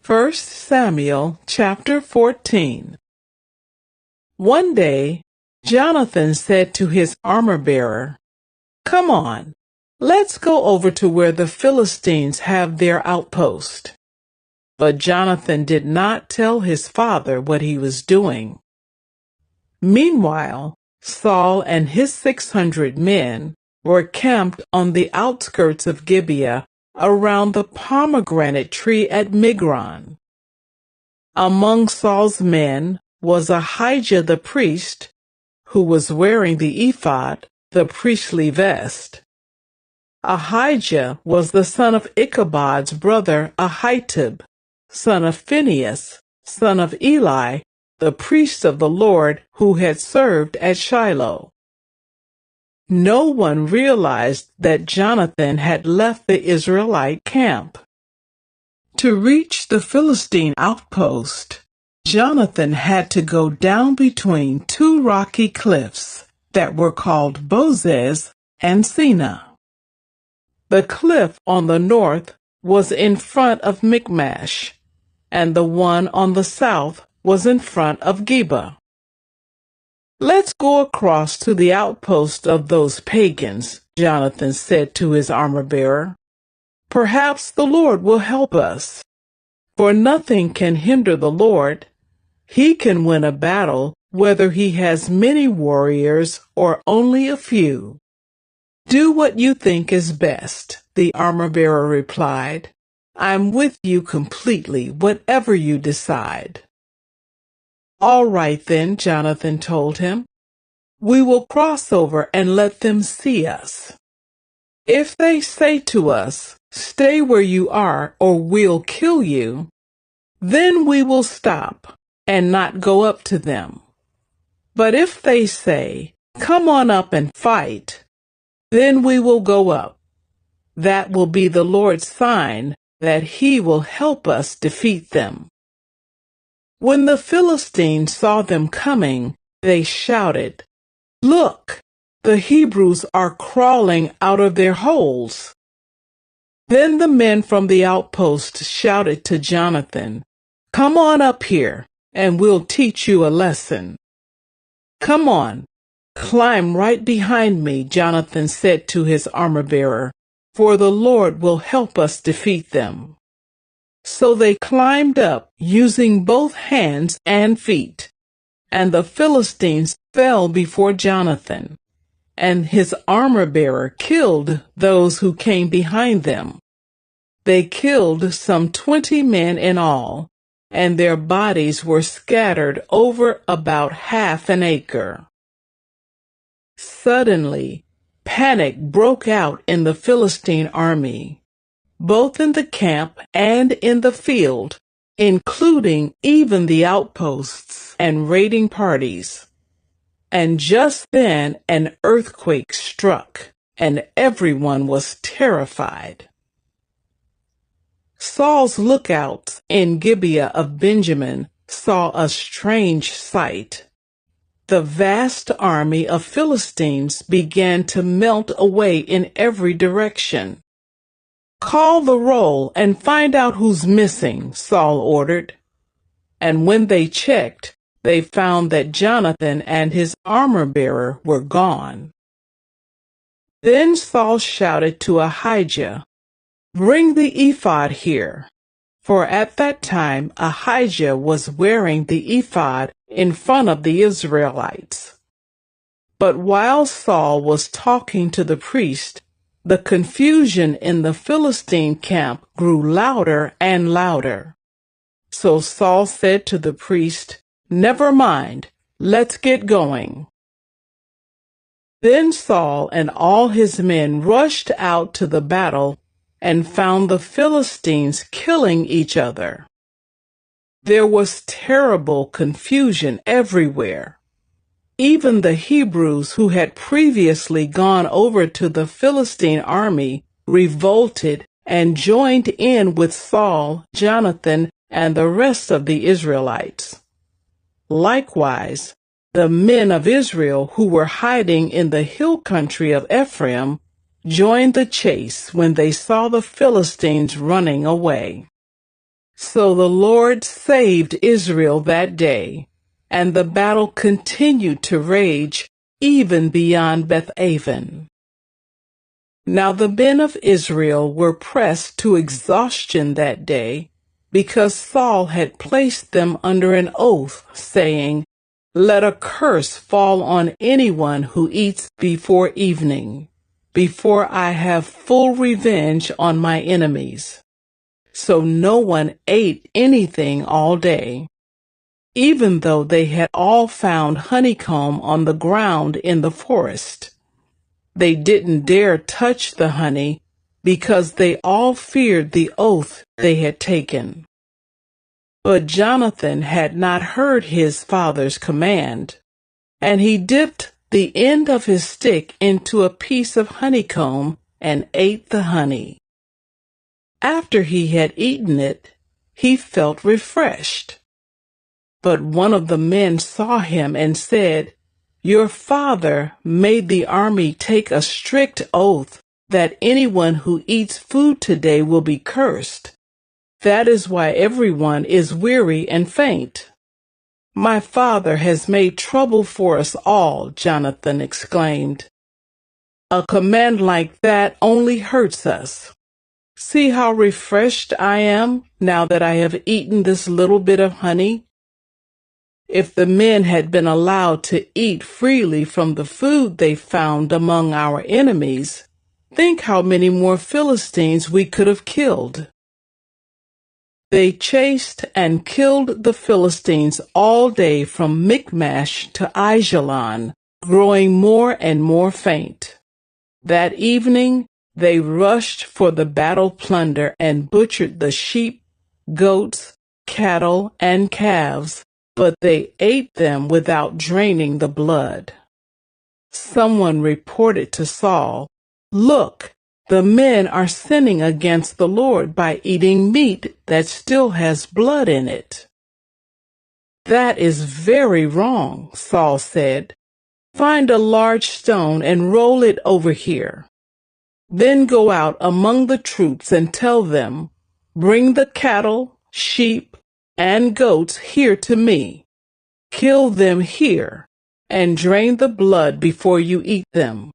1 Samuel chapter 14. One day, Jonathan said to his armor-bearer, "Come on, let's go over to where the Philistines have their outpost." But Jonathan did not tell his father what he was doing. Meanwhile, Saul and his 600 men were camped on the outskirts of Gibeah around the pomegranate tree at Migron. Among Saul's men was Ahijah the priest, who was wearing the ephod, the priestly vest. Ahijah was the son of Ichabod's brother Ahitub, son of Phinehas, son of Eli, the priest of the Lord who had served at Shiloh. No one realized that Jonathan had left the Israelite camp. To reach the Philistine outpost, Jonathan had to go down between two rocky cliffs that were called Bozez and Sina. The cliff on the north was in front of Michmash, and the one on the south was in front of Geba. "Let's go across to the outpost of those pagans," Jonathan said to his armor-bearer. "Perhaps the Lord will help us. For nothing can hinder the Lord. He can win a battle whether he has many warriors or only a few." "Do what you think is best," the armor-bearer replied. "I'm with you completely, whatever you decide." "All right then," Jonathan told him. "We will cross over and let them see us. If they say to us, 'Stay where you are or we'll kill you,' then we will stop and not go up to them. But if they say, 'Come on up and fight,' then we will go up. That will be the Lord's sign that he will help us defeat them." When the Philistines saw them coming, they shouted, "Look, the Hebrews are crawling out of their holes." Then the men from the outpost shouted to Jonathan, "Come on up here, and we'll teach you a lesson." "Come on, climb right behind me," Jonathan said to his armor-bearer, "for the Lord will help us defeat them." So they climbed up using both hands and feet, and the Philistines fell before Jonathan, and his armor-bearer killed those who came behind them. They killed some 20 men in all, and their bodies were scattered over about half an acre. Suddenly, panic broke out in the Philistine army, both in the camp and in the field, including even the outposts and raiding parties. And just then an earthquake struck, and everyone was terrified. Saul's lookouts in Gibeah of Benjamin saw a strange sight. The vast army of Philistines began to melt away in every direction. "Call the roll and find out who's missing," Saul ordered. And when they checked, they found that Jonathan and his armor-bearer were gone. Then Saul shouted to Ahijah, "Bring the ephod here," for at that time Ahijah was wearing the ephod in front of the Israelites. But while Saul was talking to the priest, the confusion in the Philistine camp grew louder and louder. So Saul said to the priest, "Never mind, let's get going." Then Saul and all his men rushed out to the battle and found the Philistines killing each other. There was terrible confusion everywhere. Even the Hebrews who had previously gone over to the Philistine army revolted and joined in with Saul, Jonathan, and the rest of the Israelites. Likewise, the men of Israel who were hiding in the hill country of Ephraim joined the chase when they saw the Philistines running away. So the Lord saved Israel that day, and the battle continued to rage even beyond Beth-aven. Now the men of Israel were pressed to exhaustion that day, because Saul had placed them under an oath, saying, "Let a curse fall on anyone who eats before evening, before I have full revenge on my enemies." So no one ate anything all day, even though they had all found honeycomb on the ground in the forest. They didn't dare touch the honey because they all feared the oath they had taken. But Jonathan had not heard his father's command, and he dipped the end of his stick into a piece of honeycomb and ate the honey. After he had eaten it, he felt refreshed. But one of the men saw him and said, "Your father made the army take a strict oath that anyone who eats food today will be cursed. That is why everyone is weary and faint." "My father has made trouble for us all," Jonathan exclaimed. "A command like that only hurts us. See how refreshed I am now that I have eaten this little bit of honey." If the men had been allowed to eat freely from the food they found among our enemies, think how many more Philistines we could have killed. They chased and killed the Philistines all day from Michmash to Aijalon, growing more and more faint. That evening, they rushed for the battle plunder and butchered the sheep, goats, cattle, and calves, but they ate them without draining the blood. Someone reported to Saul, "Look, the men are sinning against the Lord by eating meat that still has blood in it." "That is very wrong," Saul said. "Find a large stone and roll it over here. Then go out among the troops and tell them, 'Bring the cattle, sheep, and goats here to me. Kill them here, and drain the blood before you eat them.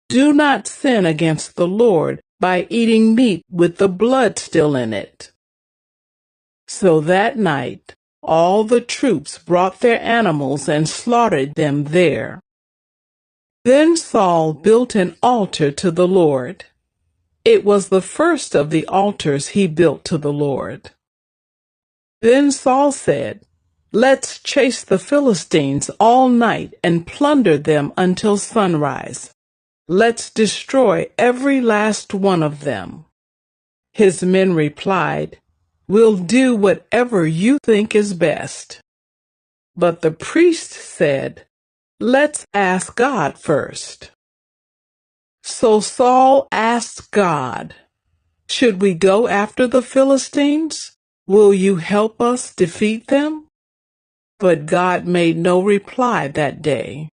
Do not sin against the Lord by eating meat with the blood still in it." So that night, all the troops brought their animals and slaughtered them there. Then Saul built an altar to the Lord. It was the first of the altars he built to the Lord. Then Saul said, "Let's chase the Philistines all night and plunder them until sunrise. Let's destroy every last one of them." His men replied, "We'll do whatever you think is best." But the priest said, "Let's ask God first." So Saul asked God, "Should we go after the Philistines? Will you help us defeat them?" But God made no reply that day.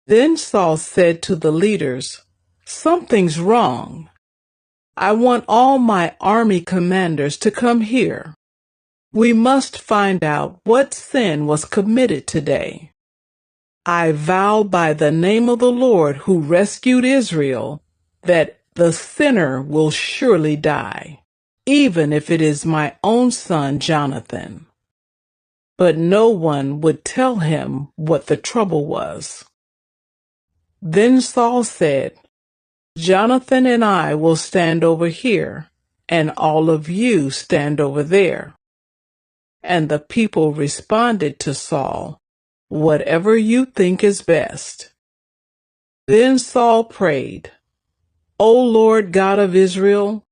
Then Saul said to the leaders, "Something's wrong. I want all my army commanders to come here. We must find out what sin was committed today. I vow by the name of the Lord who rescued Israel that the sinner will surely die, even if it is my own son Jonathan." But no one would tell him what the trouble was. Then Saul said, "Jonathan and I will stand over here, and all of you stand over there." And the people responded to Saul, "Whatever you think is best." Then Saul prayed, "O Lord God of Israel,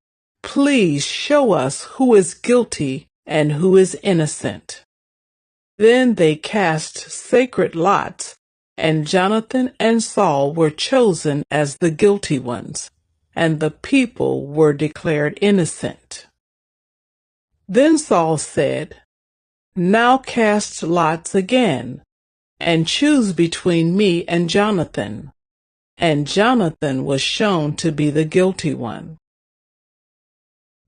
please show us who is guilty and who is innocent." Then they cast sacred lots, and Jonathan and Saul were chosen as the guilty ones, and the people were declared innocent. Then Saul said, "Now cast lots again, and choose between me and Jonathan." And Jonathan was shown to be the guilty one.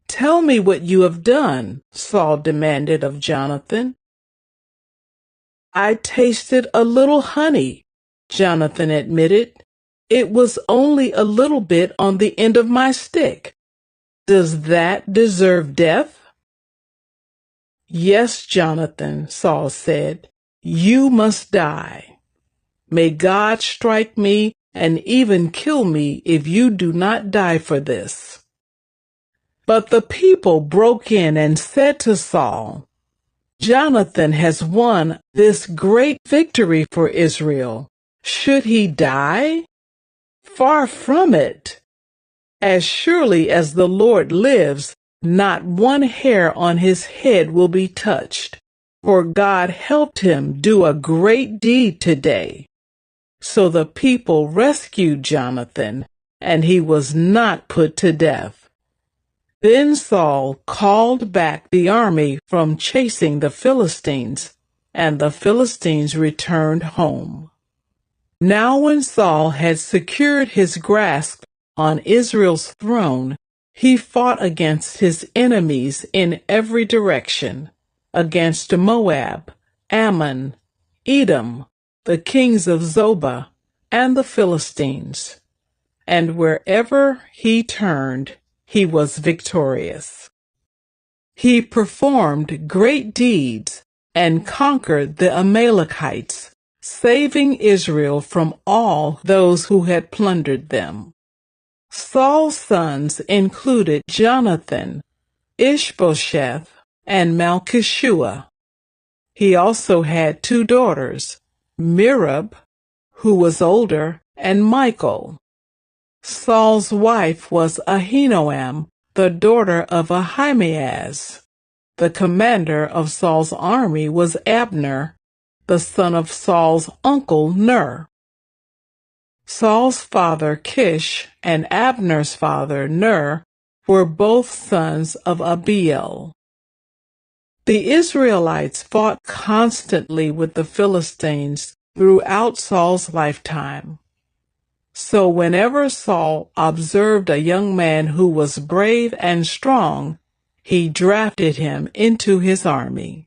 "Tell me what you have done," Saul demanded of Jonathan. "I tasted a little honey," Jonathan admitted. "It was only a little bit on the end of my stick. Does that deserve death?" "Yes, Jonathan," Saul said. "You must die. May God strike me and even kill me if you do not die for this." But the people broke in and said to Saul, "Jonathan has won this great victory for Israel. Should he die? Far from it. As surely as the Lord lives, not one hair on his head will be touched, for God helped him do a great deed today." So the people rescued Jonathan, and he was not put to death. Then Saul called back the army from chasing the Philistines, and the Philistines returned home. Now when Saul had secured his grasp on Israel's throne, he fought against his enemies in every direction, against Moab, Ammon, Edom, the kings of Zobah, and the Philistines. And wherever he turned, he was victorious. He performed great deeds and conquered the Amalekites, saving Israel from all those who had plundered them. Saul's sons included Jonathan, Ishbosheth, and Malchishua. He also had 2 daughters, Merab, who was older, and Michal. Saul's wife was Ahinoam, the daughter of Ahimaaz. The commander of Saul's army was Abner, the son of Saul's uncle Ner. Saul's father Kish and Abner's father Ner were both sons of Abiel. The Israelites fought constantly with the Philistines throughout Saul's lifetime. So whenever Saul observed a young man who was brave and strong, he drafted him into his army.